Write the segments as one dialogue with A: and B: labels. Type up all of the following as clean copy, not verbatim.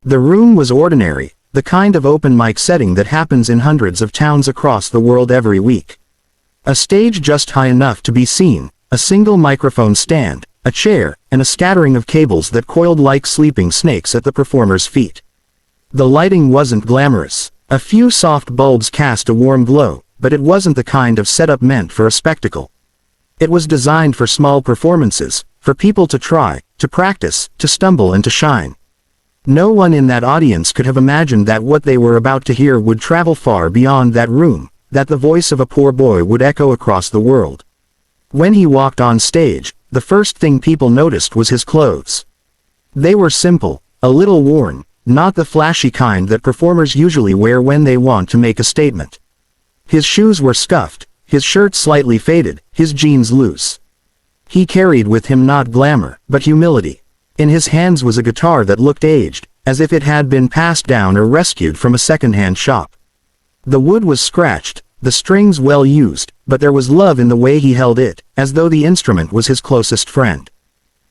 A: The room was ordinary, the kind of open mic setting that happens in hundreds of towns across the world every week. A stage just high enough to be seen, a single microphone stand, a chair, and a scattering of cables that coiled like sleeping snakes at the performer's feet. The lighting wasn't glamorous. A few soft bulbs cast a warm glow, but it wasn't the kind of setup meant for a spectacle. It was designed for small performances, for people to try, to practice, to stumble and to shine. No one in that audience could have imagined that what they were about to hear would travel far beyond that room, that the voice of a poor boy would echo across the world. When he walked on stage, the first thing people noticed was his clothes. They were simple, a little worn, not the flashy kind that performers usually wear when they want to make a statement. His shoes were scuffed, his shirt slightly faded, his jeans loose. He carried with him not glamour, but humility. In his hands was a guitar that looked aged, as if it had been passed down or rescued from a second-hand shop. The wood was scratched, the strings well used, but there was love in the way he held it, as though the instrument was his closest friend.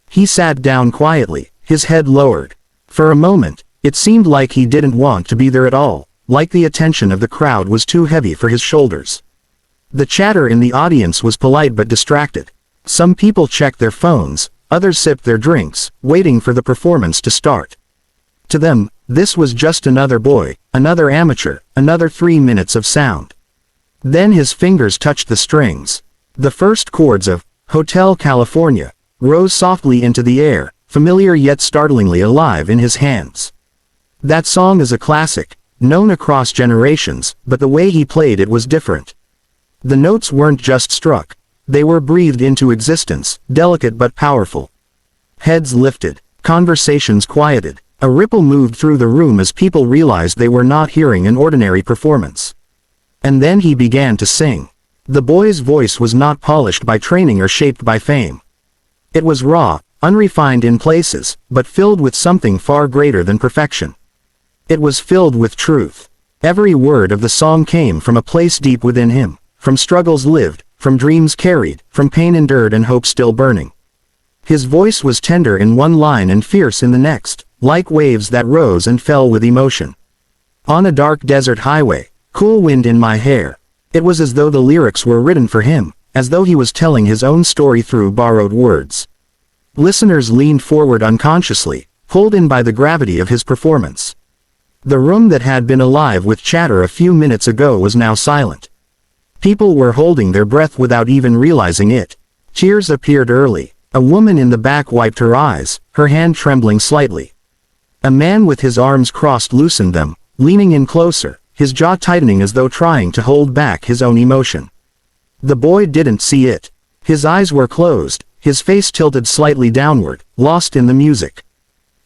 A: He sat down quietly, his head lowered. For a moment, it seemed like he didn't want to be there at all, like the attention of the crowd was too heavy for his shoulders. The chatter in the audience was polite but distracted. Some people checked their phones, others sipped their drinks, waiting for the performance to start. To them, this was just another boy, another amateur, another 3 minutes of sound. Then his fingers touched the strings. The first chords of Hotel California rose softly into the air, familiar yet startlingly alive in his hands. That song is a classic, known across generations, but the way he played it was different. The notes weren't just struck, they were breathed into existence, delicate but powerful. Heads lifted, conversations quieted, a ripple moved through the room as people realized they were not hearing an ordinary performance. And then he began to sing. The boy's voice was not polished by training or shaped by fame. It was raw, unrefined in places, but filled with something far greater than perfection. It was filled with truth. Every word of the song came from a place deep within him, from struggles lived, from dreams carried, from pain endured and hope still burning. His voice was tender in one line and fierce in the next, like waves that rose and fell with emotion. On a dark desert highway, cool wind in my hair. It was as though the lyrics were written for him, as though he was telling his own story through borrowed words. Listeners leaned forward unconsciously, pulled in by the gravity of his performance. The room that had been alive with chatter a few minutes ago was now silent. People were holding their breath without even realizing it. Tears appeared early. A woman in the back wiped her eyes, her hand trembling slightly. A man with his arms crossed loosened them, leaning in closer, his jaw tightening as though trying to hold back his own emotion. The boy didn't see it. His eyes were closed, his face tilted slightly downward, lost in the music.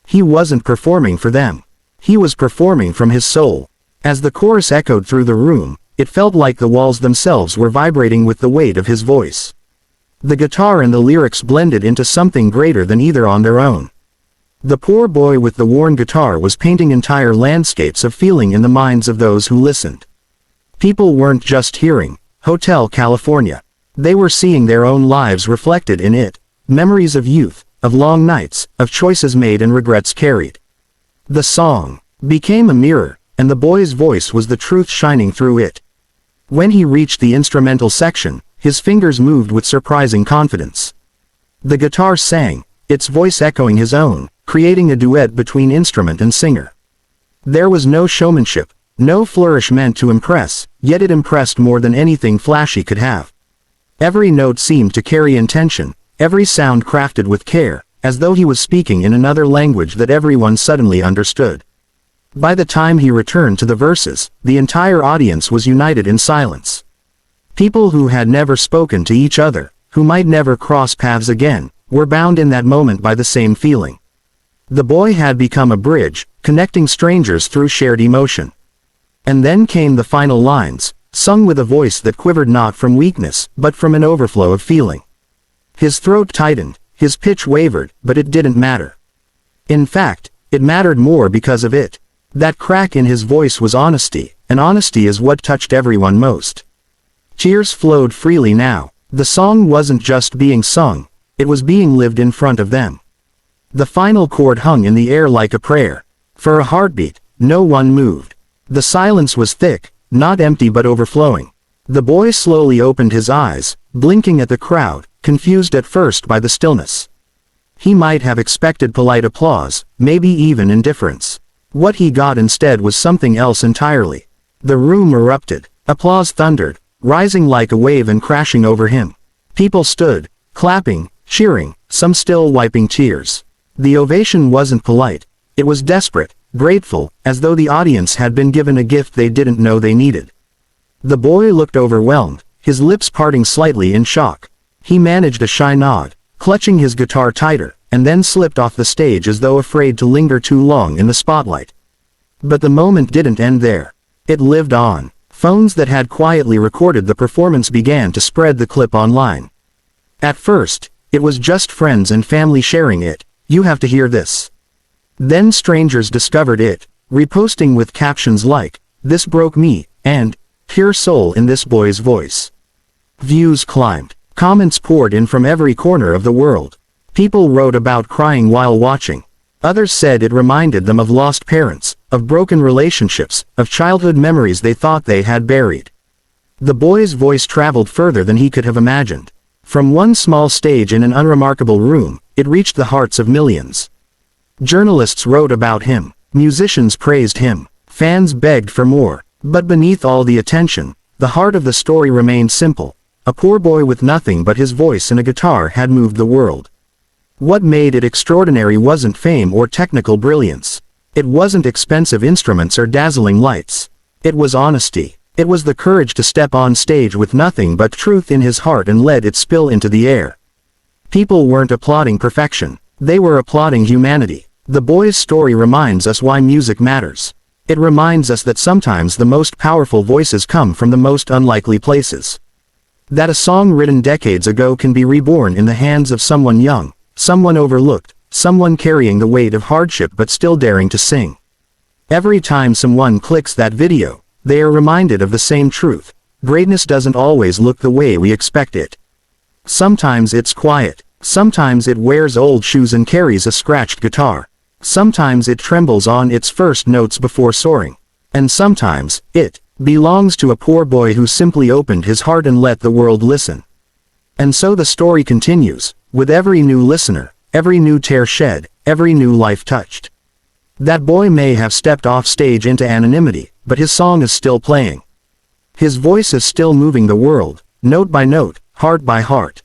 A: He wasn't performing for them. He was performing from his soul. As the chorus echoed through the room, it felt like the walls themselves were vibrating with the weight of his voice. The guitar and the lyrics blended into something greater than either on their own. The poor boy with the worn guitar was painting entire landscapes of feeling in the minds of those who listened. People weren't just hearing Hotel California. They were seeing their own lives reflected in it, memories of youth, of long nights, of choices made and regrets carried. The song became a mirror, and the boy's voice was the truth shining through it. When he reached the instrumental section, his fingers moved with surprising confidence. The guitar sang, its voice echoing his own, creating a duet between instrument and singer. There was no showmanship, no flourish meant to impress, yet it impressed more than anything flashy could have. Every note seemed to carry intention, every sound crafted with care, as though he was speaking in another language that everyone suddenly understood. By the time he returned to the verses, the entire audience was united in silence. People who had never spoken to each other, who might never cross paths again, were bound in that moment by the same feeling. The boy had become a bridge, connecting strangers through shared emotion. And then came the final lines, sung with a voice that quivered not from weakness, but from an overflow of feeling. His throat tightened, his pitch wavered, but it didn't matter. In fact, it mattered more because of it. That crack in his voice was honesty, and honesty is what touched everyone most. Tears flowed freely now. The song wasn't just being sung, it was being lived in front of them. The final chord hung in the air like a prayer. For a heartbeat, no one moved. The silence was thick, not empty but overflowing. The boy slowly opened his eyes, blinking at the crowd, confused at first by the stillness. He might have expected polite applause, maybe even indifference. What he got instead was something else entirely. The room erupted. Applause thundered, rising like a wave and crashing over him. People stood, clapping, cheering, some still wiping tears. The ovation wasn't polite. It was desperate, grateful, as though the audience had been given a gift they didn't know they needed. The boy looked overwhelmed, his lips parting slightly in shock. He managed a shy nod, clutching his guitar tighter, and then slipped off the stage as though afraid to linger too long in the spotlight. But the moment didn't end there. It lived on. Phones that had quietly recorded the performance began to spread the clip online. At first, it was just friends and family sharing it. "You have to hear this." Then strangers discovered it, reposting with captions like, "This broke me," and "Pure soul in this boy's voice." Views climbed. Comments poured in from every corner of the world. People wrote about crying while watching. Others said it reminded them of lost parents, of broken relationships, of childhood memories they thought they had buried. The boy's voice traveled further than he could have imagined. From one small stage in an unremarkable room, it reached the hearts of millions. Journalists wrote about him. Musicians praised him. Fans begged for more. But beneath all the attention, the heart of the story remained simple. A poor boy with nothing but his voice and a guitar had moved the world. What made it extraordinary wasn't fame or technical brilliance. It wasn't expensive instruments or dazzling lights. It was honesty. It was the courage to step on stage with nothing but truth in his heart and let it spill into the air. People weren't applauding perfection. They were applauding humanity. The boy's story reminds us why music matters. It reminds us that sometimes the most powerful voices come from the most unlikely places. That a song written decades ago can be reborn in the hands of someone young, someone overlooked, someone carrying the weight of hardship but still daring to sing. Every time someone clicks that video, they are reminded of the same truth. Greatness doesn't always look the way we expect it. Sometimes it's quiet. Sometimes it wears old shoes and carries a scratched guitar. Sometimes it trembles on its first notes before soaring. And sometimes, it belongs to a poor boy who simply opened his heart and let the world listen. And so the story continues, with every new listener, every new tear shed, every new life touched. That boy may have stepped off stage into anonymity, but his song is still playing. His voice is still moving the world, note by note, heart by heart.